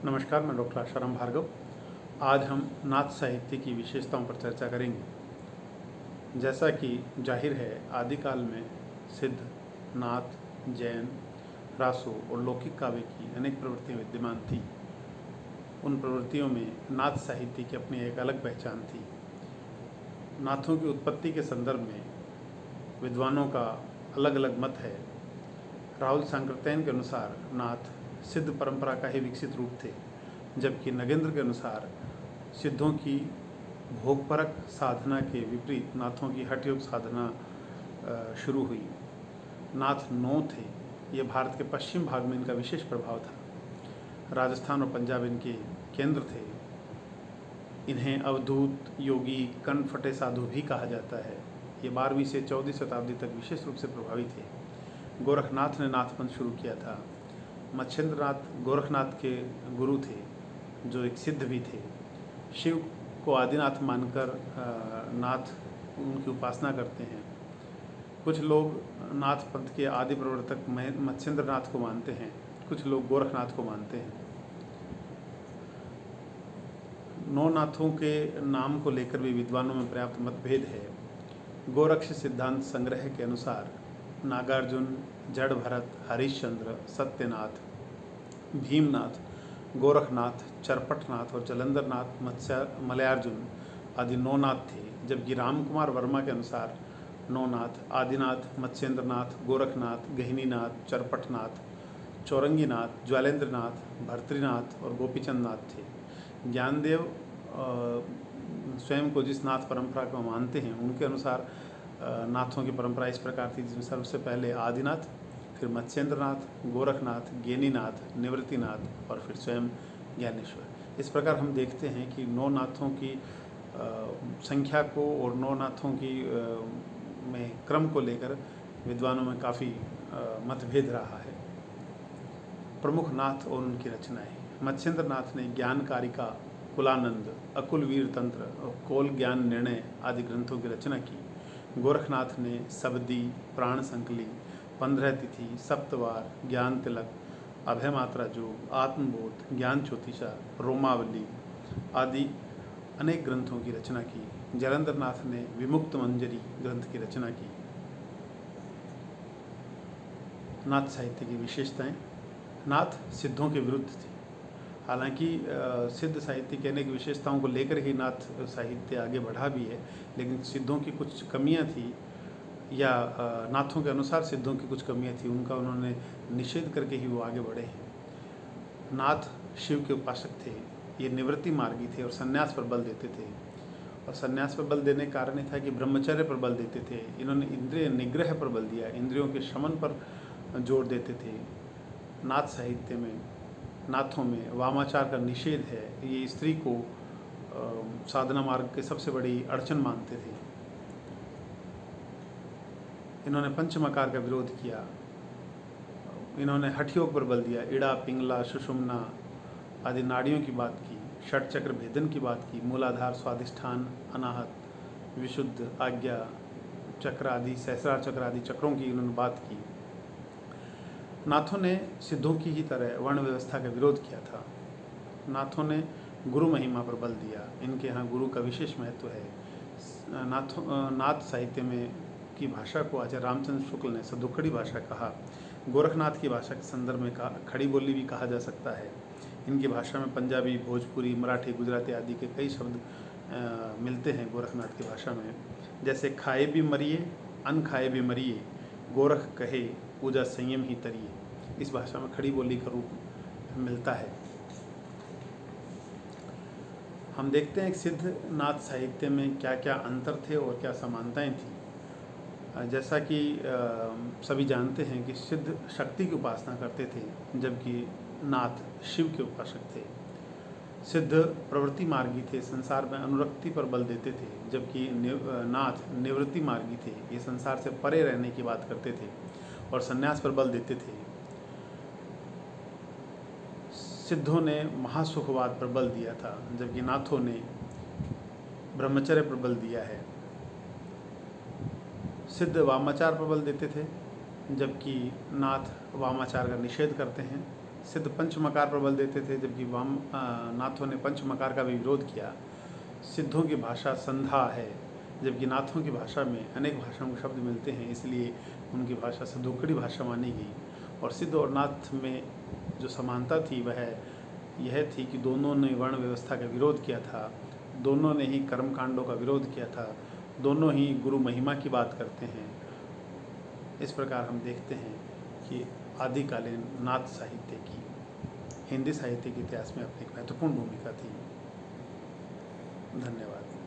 नमस्कार, मैं डॉक्टर आशाराम भार्गव। आज हम नाथ साहित्य की विशेषताओं पर चर्चा करेंगे। जैसा कि जाहिर है, आदिकाल में सिद्ध, नाथ, जैन, रासो और लौकिक काव्य की अनेक प्रवृत्तियाँ विद्यमान थी। उन प्रवृत्तियों में नाथ साहित्य की अपनी एक अलग पहचान थी। नाथों की उत्पत्ति के संदर्भ में विद्वानों का अलग अलग मत है। राहुल सांकृत्यायन के अनुसार नाथ सिद्ध परंपरा का ही विकसित रूप थे, जबकि नगेंद्र के अनुसार सिद्धों की भोगपरक साधना के विपरीत नाथों की हठयोग साधना शुरू हुई। नाथ 9 थे। ये भारत के पश्चिम भाग में इनका विशेष प्रभाव था। राजस्थान और पंजाब इनके केंद्र थे। इन्हें अवधूत, योगी, कणफटे साधु भी कहा जाता है। ये 12वीं से 14वीं शताब्दी तक विशेष रूप से प्रभावी थे। गोरखनाथ ने नाथपंथ शुरू किया था। मच्छिंद्रनाथ गोरखनाथ के गुरु थे, जो एक सिद्ध भी थे। शिव को आदिनाथ मानकर नाथ उनकी उपासना करते हैं। कुछ लोग नाथ पंथ के आदि प्रवर्तक मच्छिंद्रनाथ को मानते हैं, कुछ लोग गोरखनाथ को मानते हैं। 9 नाथों के नाम को लेकर भी विद्वानों में पर्याप्त मतभेद है। गोरक्ष सिद्धांत संग्रह के अनुसार नागार्जुन, जड़ भरत, हरिश्चंद्र, सत्यनाथ, भीमनाथ, गोरखनाथ, चरपटनाथ और जलंधरनाथ मलयार्जुन आदि 9 नाथ थे, जबकि रामकुमार वर्मा के अनुसार 9 नाथ आदिनाथ, मत्स्येंद्रनाथ, गोरखनाथ, गहिनीनाथ, चरपटनाथ, चौरंगीनाथ, ज्वालेंद्रनाथ, भर्तृनाथ और गोपीचंद नाथ थे। ज्ञानदेव स्वयं को जिस नाथ परंपरा को मानते हैं, उनके अनुसार नाथों की परंपरा इस प्रकार थी, जिसमें सबसे पहले आदिनाथ, फिर मत्स्येंद्रनाथ, गोरखनाथ, गेनीनाथ, निवृत्तिनाथ और फिर स्वयं ज्ञानेश्वर। इस प्रकार हम देखते हैं कि 9 नाथों की संख्या को और 9 नाथों की में क्रम को लेकर विद्वानों में काफ़ी मतभेद रहा है। प्रमुख नाथ और उनकी रचनाएं। मत्स्येंद्रनाथ ने ज्ञानकारिका, कुलानंद, अकुल वीर तंत्र और कोल ज्ञान निर्णय आदि ग्रंथों की रचना की। गोरखनाथ ने सबदी, प्राण संकली, 15 तिथि, सप्तवार, ज्ञान तिलक, अभय मात्रा जोग, आत्मबोध, ज्ञान ज्योतिषा, रोमावली आदि अनेक ग्रंथों की रचना की। जलंधरनाथ ने विमुक्त मंजरी ग्रंथ की रचना की। नाथ साहित्य की विशेषताएं। नाथ सिद्धों के विरुद्ध थे। हालांकि सिद्ध साहित्य की अनेक विशेषताओं को लेकर ही नाथ साहित्य आगे बढ़ा भी है, लेकिन सिद्धों की कुछ कमियां थी, या नाथों के अनुसार सिद्धों की कुछ कमियां थी, उनका उन्होंने निषेध करके ही वो आगे बढ़े हैं। नाथ शिव के उपासक थे। ये निवृत्ति मार्गी थे और संन्यास पर बल देते थे। और संन्यास पर बल देने का कारण ये था कि ब्रह्मचर्य पर बल देते थे। इन्होंने इंद्रिय निग्रह पर बल दिया, इंद्रियों के शमन पर जोर देते थे। नाथ साहित्य में, नाथों में वामाचार का निषेध है। ये स्त्री को साधना मार्ग के सबसे बड़ी अड़चन मानते थे। इन्होंने पंचमकार का विरोध किया। इन्होंने हठयोग पर बल दिया। इड़ा, पिंगला, सुषुम्ना आदि नाड़ियों की बात की। षट चक्र भेदन की बात की। मूलाधार, स्वादिष्ठान, अनाहत, विशुद्ध, आज्ञा चक्र आदि, सहस्रार चक्र आदि चक्रों की इन्होंने बात की। नाथों ने सिद्धों की ही तरह वर्ण व्यवस्था का विरोध किया था। नाथों ने गुरु महिमा पर बल दिया। इनके यहाँ गुरु का विशेष महत्व है। नाथ साहित्य में की भाषा को आचार्य रामचंद्र शुक्ल ने सदुखड़ी भाषा कहा। गोरखनाथ की भाषा के संदर्भ में खड़ी बोली भी कहा जा सकता है। इनकी भाषा में पंजाबी, भोजपुरी, मराठी, गुजराती आदि के कई शब्द मिलते हैं गोरखनाथ की भाषा में। जैसे खाए भी मरिए, अन खाए भी मरिए, गोरख कहे पूजा संयम ही तरिए। इस भाषा में खड़ी बोली का रूप मिलता है। हम देखते हैं कि सिद्ध नाथ साहित्य में क्या क्या अंतर थे और क्या समानताएं थी। जैसा कि सभी जानते हैं कि सिद्ध शक्ति की उपासना करते थे, जबकि नाथ शिव के उपासक थे। सिद्ध प्रवृत्ति मार्गी थे, संसार में अनुरक्ति पर बल देते थे, जबकि नाथ निवृत्ति मार्गी थे। ये संसार से परे रहने की बात करते थे और संन्यास पर बल देते थे। सिद्धों ने महासुखवाद पर बल दिया था, जबकि नाथों ने ब्रह्मचर्य पर बल दिया है। सिद्ध वामाचार पर बल देते थे, जबकि नाथ वामाचार का निषेध करते हैं। सिद्ध पंचमकार पर बल देते थे, जबकि वाम नाथों ने पंचमकार का भी विरोध किया। सिद्धों की भाषा संधा है, जबकि नाथों की भाषा में अनेक भाषाओं के शब्द मिलते हैं, इसलिए उनकी भाषा सदुक्कड़ी भाषा मानी गई। और सिद्ध और नाथ में जो समानता थी वह यह थी कि दोनों ने वर्ण व्यवस्था का विरोध किया था, दोनों ने ही कर्मकांडों का विरोध किया था, दोनों ही गुरु महिमा की बात करते हैं। इस प्रकार हम देखते हैं कि आदिकालीन नाथ साहित्य की हिंदी साहित्य के इतिहास में अपनी एक महत्वपूर्ण भूमिका थी। धन्यवाद।